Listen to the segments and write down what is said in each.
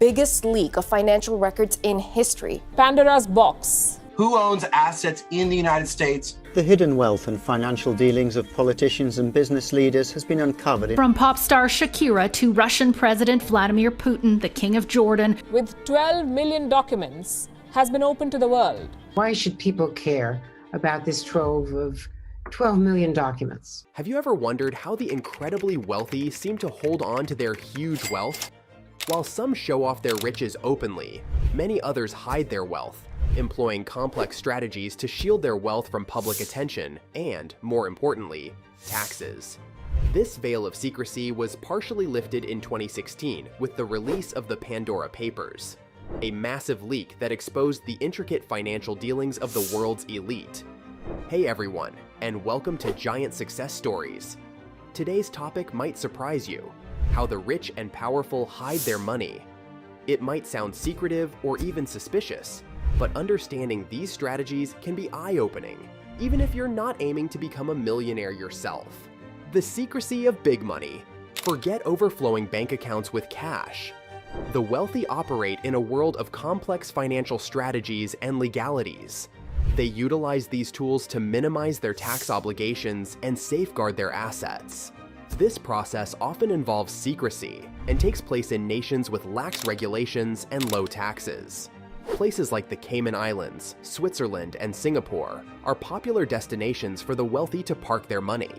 biggest leak of financial records in history. Pandora's box. Who owns assets in the United States? The hidden wealth and financial dealings of politicians and business leaders has been uncovered. From pop star Shakira to Russian President Vladimir Putin, the King of Jordan. With 12 million documents, has been open to the world. Why should people care about this trove of 12 million documents? Have you ever wondered how the incredibly wealthy seem to hold on to their huge wealth? While some show off their riches openly, many others hide their wealth, employing complex strategies to shield their wealth from public attention and, more importantly, taxes. This veil of secrecy was partially lifted in 2016 with the release of the Pandora Papers, a massive leak that exposed the intricate financial dealings of the world's elite. Hey everyone, and welcome to Giant Success Stories. Today's topic might surprise you: how the rich and powerful hide their money. It might sound secretive or even suspicious, but understanding these strategies can be eye-opening, even if you're not aiming to become a millionaire yourself. The secrecy of big money. Forget overflowing bank accounts with cash. The wealthy operate in a world of complex financial strategies and legalities. They utilize these tools to minimize their tax obligations and safeguard their assets. This process often involves secrecy and takes place in nations with lax regulations and low taxes. Places like the Cayman Islands, Switzerland, and Singapore are popular destinations for the wealthy to park their money.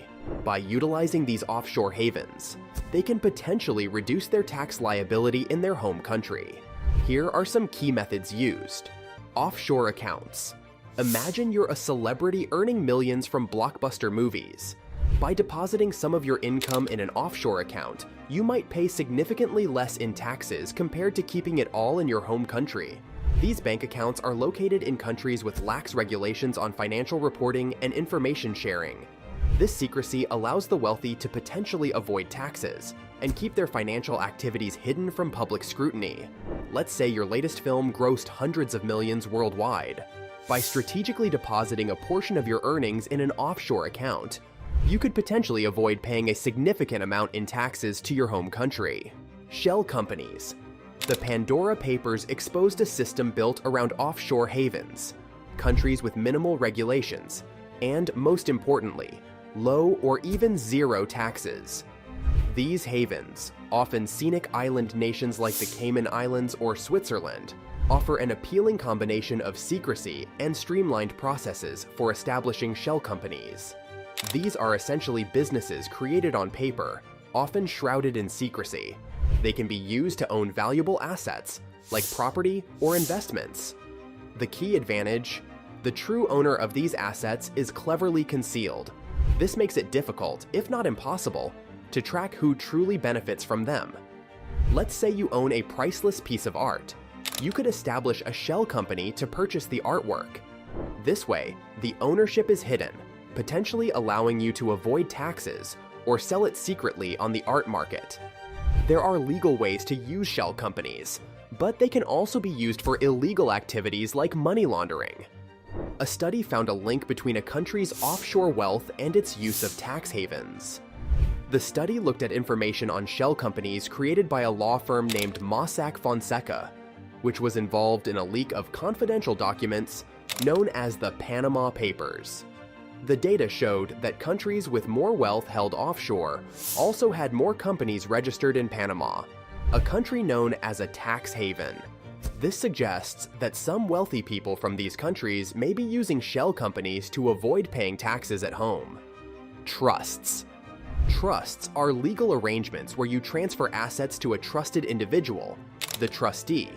By utilizing these offshore havens, they can potentially reduce their tax liability in their home country. Here are some key methods used. Offshore accounts. Imagine you're a celebrity earning millions from blockbuster movies. By depositing some of your income in an offshore account, you might pay significantly less in taxes compared to keeping it all in your home country. These bank accounts are located in countries with lax regulations on financial reporting and information sharing. This secrecy allows the wealthy to potentially avoid taxes and keep their financial activities hidden from public scrutiny. Let's say your latest film grossed hundreds of millions worldwide. By strategically depositing a portion of your earnings in an offshore account, you could potentially avoid paying a significant amount in taxes to your home country. Shell companies. The Pandora Papers exposed a system built around offshore havens, countries with minimal regulations, and, most importantly, low or even zero taxes. These havens, often scenic island nations like the Cayman Islands or Switzerland, offer an appealing combination of secrecy and streamlined processes for establishing shell companies. These are essentially businesses created on paper, often shrouded in secrecy. They can be used to own valuable assets, like property or investments. The key advantage: the true owner of these assets is cleverly concealed. This makes it difficult, if not impossible, to track who truly benefits from them. Let's say you own a priceless piece of art. You could establish a shell company to purchase the artwork. This way, the ownership is hidden, potentially allowing you to avoid taxes or sell it secretly on the art market. There are legal ways to use shell companies, but they can also be used for illegal activities like money laundering. A study found a link between a country's offshore wealth and its use of tax havens. The study looked at information on shell companies created by a law firm named Mossack Fonseca, which was involved in a leak of confidential documents known as the Panama Papers. The data showed that countries with more wealth held offshore also had more companies registered in Panama, a country known as a tax haven. This suggests that some wealthy people from these countries may be using shell companies to avoid paying taxes at home. Trusts. Trusts are legal arrangements where you transfer assets to a trusted individual, the trustee,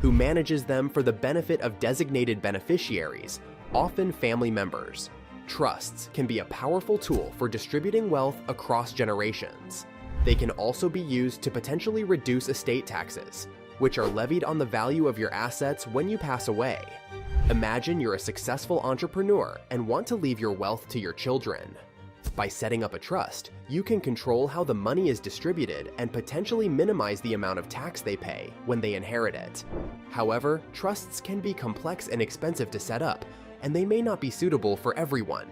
who manages them for the benefit of designated beneficiaries, often family members. Trusts can be a powerful tool for distributing wealth across generations. They can also be used to potentially reduce estate taxes, which are levied on the value of your assets when you pass away. Imagine you're a successful entrepreneur and want to leave your wealth to your children. By setting up a trust, you can control how the money is distributed and potentially minimize the amount of tax they pay when they inherit it. However, trusts can be complex and expensive to set up, and they may not be suitable for everyone.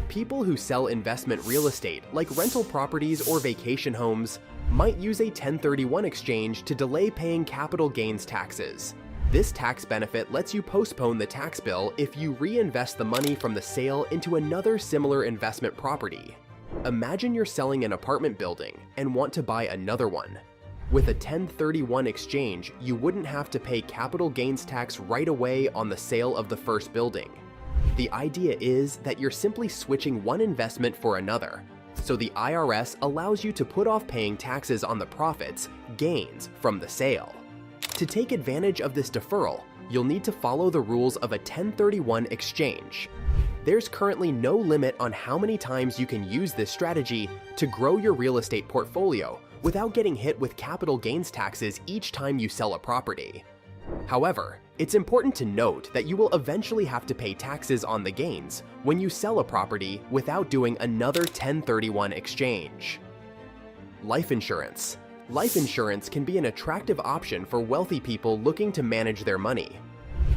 People who sell investment real estate, like rental properties or vacation homes, might use a 1031 exchange to delay paying capital gains taxes. This tax benefit lets you postpone the tax bill if you reinvest the money from the sale into another similar investment property. Imagine you're selling an apartment building and want to buy another one. With a 1031 exchange, you wouldn't have to pay capital gains tax right away on the sale of the first building. The idea is that you're simply switching one investment for another, so the IRS allows you to put off paying taxes on the profits, gains, from the sale. To take advantage of this deferral, you'll need to follow the rules of a 1031 exchange. There's currently no limit on how many times you can use this strategy to grow your real estate portfolio without getting hit with capital gains taxes each time you sell a property. However, it's important to note that you will eventually have to pay taxes on the gains when you sell a property without doing another 1031 exchange. Life insurance. Life insurance can be an attractive option for wealthy people looking to manage their money.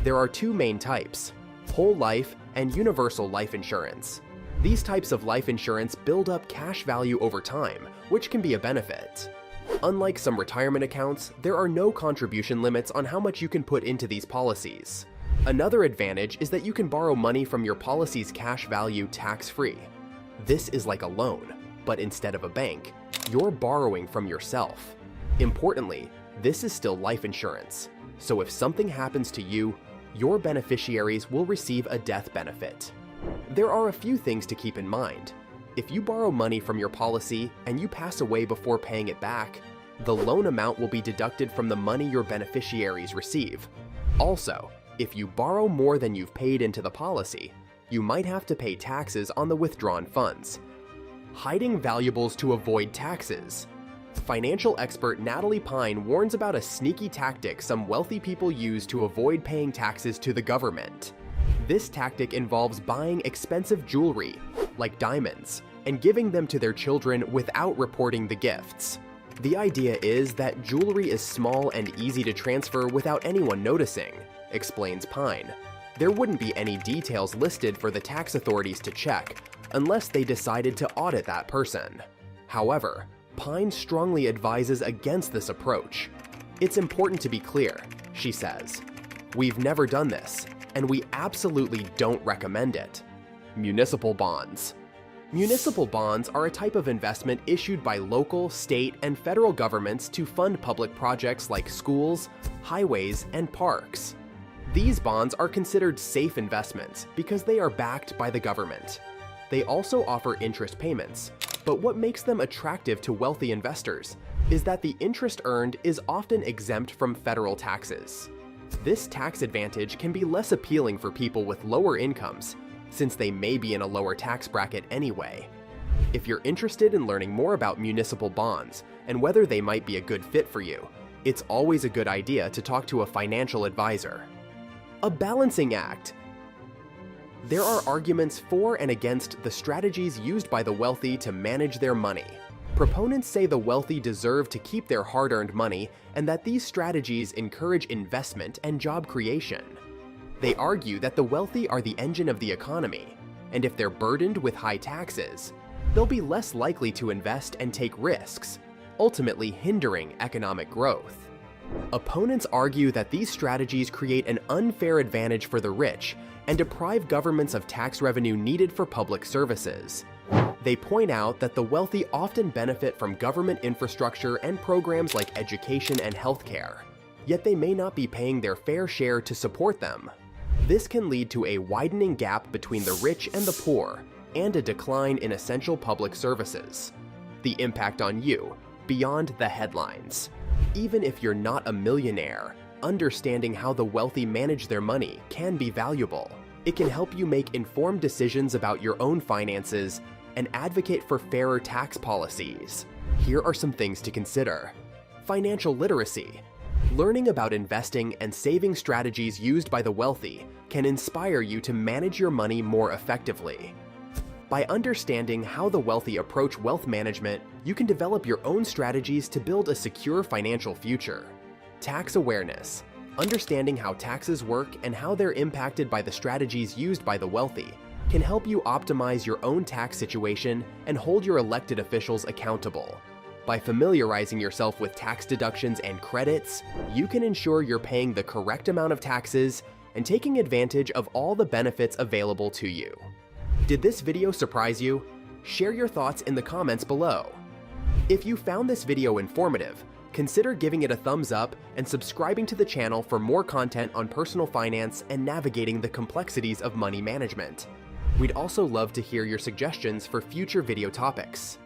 There are two main types: whole life and universal life insurance. These types of life insurance build up cash value over time, which can be a benefit. Unlike some retirement accounts, there are no contribution limits on how much you can put into these policies. Another advantage is that you can borrow money from your policy's cash value tax-free. This is like a loan, but instead of a bank, you're borrowing from yourself. Importantly, this is still life insurance, so if something happens to you, your beneficiaries will receive a death benefit. There are a few things to keep in mind. If you borrow money from your policy and you pass away before paying it back, the loan amount will be deducted from the money your beneficiaries receive. Also, if you borrow more than you've paid into the policy, you might have to pay taxes on the withdrawn funds. Hiding valuables to avoid taxes. Financial expert Natalie Pine warns about a sneaky tactic some wealthy people use to avoid paying taxes to the government. This tactic involves buying expensive jewelry, like diamonds, and giving them to their children without reporting the gifts. The idea is that jewelry is small and easy to transfer without anyone noticing, explains Pine. There wouldn't be any details listed for the tax authorities to check, unless they decided to audit that person. However, Pine strongly advises against this approach. It's important to be clear, she says. We've never done this, and we absolutely don't recommend it. Municipal bonds. Municipal bonds are a type of investment issued by local, state, and federal governments to fund public projects like schools, highways, and parks. These bonds are considered safe investments because they are backed by the government. They also offer interest payments, but what makes them attractive to wealthy investors is that the interest earned is often exempt from federal taxes. This tax advantage can be less appealing for people with lower incomes, since they may be in a lower tax bracket anyway. If you're interested in learning more about municipal bonds and whether they might be a good fit for you, it's always a good idea to talk to a financial advisor. A balancing act. There are arguments for and against the strategies used by the wealthy to manage their money. Proponents say the wealthy deserve to keep their hard-earned money and that these strategies encourage investment and job creation. They argue that the wealthy are the engine of the economy, and if they're burdened with high taxes, they'll be less likely to invest and take risks, ultimately hindering economic growth. Opponents argue that these strategies create an unfair advantage for the rich and deprive governments of tax revenue needed for public services. They point out that the wealthy often benefit from government infrastructure and programs like education and healthcare, yet they may not be paying their fair share to support them. This can lead to a widening gap between the rich and the poor, and a decline in essential public services. The impact on you, beyond the headlines. Even if you're not a millionaire, understanding how the wealthy manage their money can be valuable. It can help you make informed decisions about your own finances and advocate for fairer tax policies. Here are some things to consider. Financial literacy. Learning about investing and saving strategies used by the wealthy can inspire you to manage your money more effectively. By understanding how the wealthy approach wealth management, you can develop your own strategies to build a secure financial future. Tax awareness. Understanding how taxes work and how they're impacted by the strategies used by the wealthy can help you optimize your own tax situation and hold your elected officials accountable. By familiarizing yourself with tax deductions and credits, you can ensure you're paying the correct amount of taxes and taking advantage of all the benefits available to you. Did this video surprise you? Share your thoughts in the comments below. If you found this video informative, consider giving it a thumbs up and subscribing to the channel for more content on personal finance and navigating the complexities of money management. We'd also love to hear your suggestions for future video topics.